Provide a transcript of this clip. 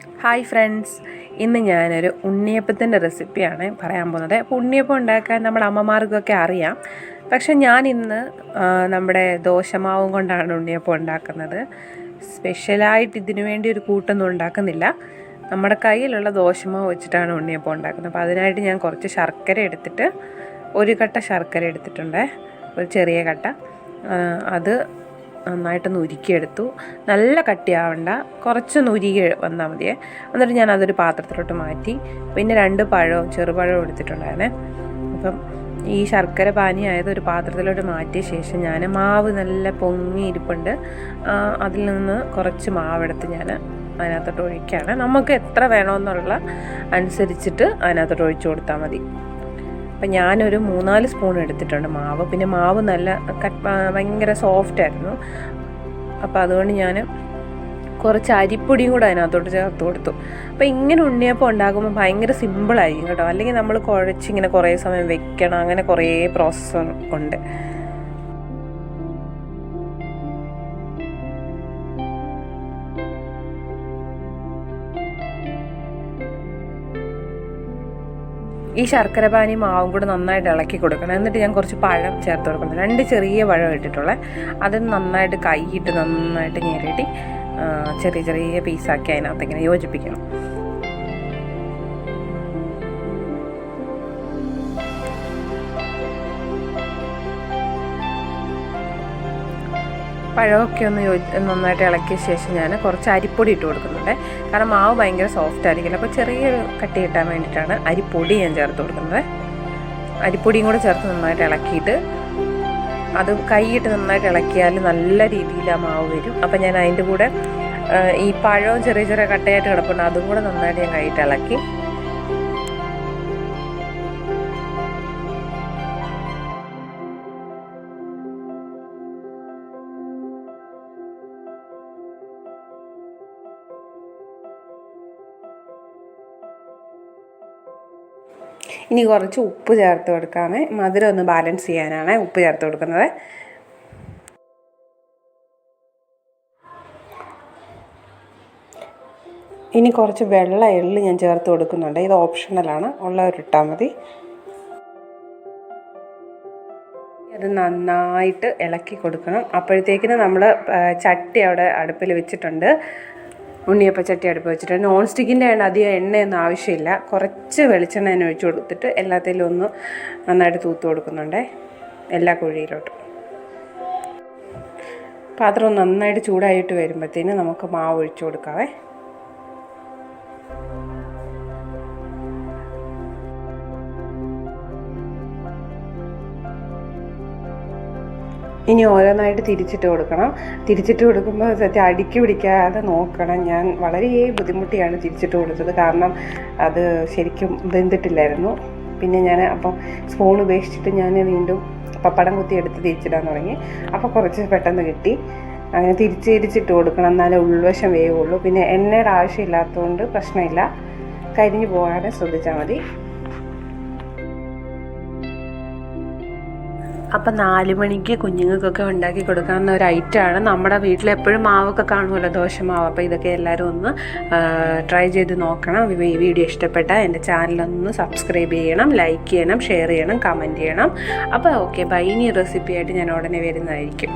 Hi friends, ഇന്ന് ഞാനൊരു ഉണ്ണിയപ്പത്തിൻ്റെ റെസിപ്പിയാണ് പറയാൻ പോകുന്നത്. അപ്പോൾ ഉണ്ണിയപ്പം ഉണ്ടാക്കാൻ നമ്മുടെ അമ്മമാർക്കൊക്കെ അറിയാം. പക്ഷെ ഞാനിന്ന് നമ്മുടെ ദോശമാവും കൊണ്ടാണ് ഉണ്ണിയപ്പം ഉണ്ടാക്കുന്നത്. സ്പെഷ്യലായിട്ട് ഇതിനു വേണ്ടി ഒരു കൂട്ടൊന്നും ഉണ്ടാക്കുന്നില്ല. നമ്മുടെ കയ്യിലുള്ള ദോശമാവ് വെച്ചിട്ടാണ് ഉണ്ണിയപ്പം ഉണ്ടാക്കുന്നത്. അപ്പോൾ അതിനായിട്ട് ഞാൻ കുറച്ച് ശർക്കര എടുത്തിട്ട്, ഒരു കട്ട ശർക്കര എടുത്തിട്ടുണ്ട്, ഒരു ചെറിയ കട്ട. അത് നന്നായിട്ടൊന്ന് ഉരുക്കിയെടുത്തു. നല്ല കട്ടിയാവണ്ട, കുറച്ചൊന്ന് ഉരുകി വന്നാൽ മതിയേ. എന്നിട്ട് ഞാൻ അതൊരു പാത്രത്തിലോട്ട് മാറ്റി. പിന്നെ 2 പഴവും ചെറുപഴവും എടുത്തിട്ടുണ്ടായിരുന്നേ. അപ്പം ഈ ശർക്കര പാനിയായത് ഒരു പാത്രത്തിലോട്ട് മാറ്റിയ ശേഷം ഞാൻ മാവ് നല്ല പൊങ്ങി ഇരിപ്പുണ്ട്. അതിൽ നിന്ന് കുറച്ച് മാവെടുത്ത് ഞാൻ അതിനകത്തോട്ട് ഒഴിക്കുകയാണ്. നമുക്ക് എത്ര വേണമെന്നുള്ള അനുസരിച്ചിട്ട് അതിനകത്തോട്ട് ഒഴിച്ചു കൊടുത്താൽ മതി. അപ്പം ഞാനൊരു 3-4 സ്പൂൺ എടുത്തിട്ടുണ്ട് മാവ്. പിന്നെ മാവ് നല്ല ഭയങ്കര സോഫ്റ്റായിരുന്നു. അപ്പോൾ അതുകൊണ്ട് ഞാൻ കുറച്ച് അരിപ്പൊടിയും കൂടെ അതിനകത്തോട്ട് ചേർത്ത് കൊടുത്തു. അപ്പോൾ ഇങ്ങനെ ഉണ്ണിയപ്പം ഉണ്ടാക്കുമ്പോൾ ഭയങ്കര സിമ്പിളായിരിക്കും കേട്ടോ. അല്ലെങ്കിൽ നമ്മൾ കുഴച്ചിങ്ങനെ കുറേ സമയം വെക്കണം, അങ്ങനെ കുറേ പ്രോസസ്സ് ഉണ്ട്. ഈ ശർക്കര പാനി മാവും കൂടെ നന്നായിട്ട് ഇളക്കി കൊടുക്കണം. എന്നിട്ട് ഞാൻ കുറച്ച് പഴം ചേർത്ത് കൊടുക്കണം. 2 ചെറിയ പഴം ഇട്ടിട്ടുള്ളത്. അത് നന്നായിട്ട് കൈയിട്ട് നന്നായിട്ട് ഞെരടി ചെറിയ ചെറിയ പീസാക്കി അതിനകത്ത് ഇങ്ങനെ യോജിപ്പിക്കണം. പഴമൊക്കെ ഒന്ന് നന്നായിട്ട് ഇളക്കിയ ശേഷം ഞാൻ കുറച്ച് അരിപ്പൊടി ഇട്ട് കൊടുക്കുന്നുണ്ട്. കാരണം മാവ് ഭയങ്കര സോഫ്റ്റ് ആയിരിക്കില്ല. അപ്പോൾ ചെറിയൊരു കട്ടി കിട്ടാൻ വേണ്ടിയിട്ടാണ് അരിപ്പൊടി ഞാൻ ചേർത്ത് കൊടുക്കുന്നത്. അരിപ്പൊടിയും കൂടെ ചേർത്ത് നന്നായിട്ട് ഇളക്കിയിട്ട് അത് കൈയിട്ട് നന്നായിട്ട് ഇളക്കിയാൽ നല്ല രീതിയിൽ ആ മാവ് വരും. അപ്പോൾ ഞാൻ അതിൻ്റെ കൂടെ ഈ പഴവും ചെറിയ ചെറിയ കട്ടയായിട്ട് കിടപ്പുണ്ട്, അതും കൂടെ നന്നായിട്ട് ഞാൻ കൈയിട്ട് ഇളക്കി. ഇനി കുറച്ച് ഉപ്പ് ചേർത്ത് കൊടുക്കാമേ. മധുരം ഒന്ന് ബാലൻസ് ചെയ്യാനാണ് ഉപ്പ് ചേർത്ത് കൊടുക്കുന്നത്. ഇനി കുറച്ച് വെള്ള എള്ള് ഞാൻ ചേർത്ത് കൊടുക്കുന്നുണ്ട്. ഇത് ഓപ്ഷണലാണ്, ഉള്ളവരിട്ടാൽ മതി. അത് നന്നായിട്ട് ഇളക്കി കൊടുക്കണം. അപ്പോഴത്തേക്കിന് നമ്മൾ ചട്ടി അവിടെ അടുപ്പിൽ വെച്ചിട്ടുണ്ട്. ഉണ്ണിയപ്പ ചട്ടി അടുപ്പ് വെച്ചിട്ടുണ്ട്. നോൺ സ്റ്റിക്കിൻ്റെ ആണ്, അധികം എണ്ണയൊന്നും ആവശ്യമില്ല. കുറച്ച് വെളിച്ചെണ്ണ തന്നെ ഒഴിച്ച് കൊടുത്തിട്ട് എല്ലാത്തിലും ഒന്ന് നന്നായിട്ട് തൂത്ത് കൊടുക്കുന്നുണ്ട്, എല്ലാ കുഴിയിലോട്ടും. പാത്രം നന്നായിട്ട് ചൂടായിട്ട് വരുമ്പോഴത്തേന് നമുക്ക് മാവ് ഒഴിച്ചു കൊടുക്കാവേ. ഇനി ഓരോന്നായിട്ട് തിരിച്ചിട്ട് കൊടുക്കണം. തിരിച്ചിട്ട് കൊടുക്കുമ്പോൾ സത്യം അടുക്കി പിടിക്കാതെ നോക്കണം. ഞാൻ വളരെ ബുദ്ധിമുട്ടിയാണ് തിരിച്ചിട്ട് കൊടുത്തത്, കാരണം അത് ശരിക്കും വെന്തിട്ടില്ലായിരുന്നു. പിന്നെ ഞാൻ അപ്പം സ്പൂൺ ഉപേക്ഷിച്ചിട്ട് ഞാൻ വീണ്ടും പപ്പടം കുത്തി എടുത്ത് തിരിച്ചിടാൻ തുടങ്ങി. അപ്പോൾ കുറച്ച് പെട്ടെന്ന് കിട്ടി. അങ്ങനെ തിരിച്ചിട്ട് കൊടുക്കണം, എന്നാലേ ഉൾവശം വേവുള്ളൂ. പിന്നെ എണ്ണയുടെ ആവശ്യമില്ലാത്തതുകൊണ്ട് പ്രശ്നമില്ല, കരിഞ്ഞു പോകാതെ ശ്രദ്ധിച്ചാൽ മതി. അപ്പം 4 മണിക്ക് കുഞ്ഞുങ്ങൾക്കൊക്കെ ഉണ്ടാക്കി കൊടുക്കാവുന്ന ഒരു ഐറ്റമാണ്. നമ്മുടെ വീട്ടിലെപ്പോഴും മാവൊക്കെ കാണുമല്ലോ, ദോശമാവ്. അപ്പോൾ ഇതൊക്കെ എല്ലാവരും ഒന്ന് ട്രൈ ചെയ്ത് നോക്കണം. ഈ വീഡിയോ ഇഷ്ടപ്പെട്ടാൽ എൻ്റെ ചാനലൊന്ന് സബ്സ്ക്രൈബ് ചെയ്യണം, ലൈക്ക് ചെയ്യണം, ഷെയർ ചെയ്യണം, കമൻറ്റ് ചെയ്യണം. അപ്പോൾ ഓക്കെ, ബൈ. ഇനി റെസിപ്പിയായിട്ട് ഞാൻ ഉടനെ വരുന്നതായിരിക്കും.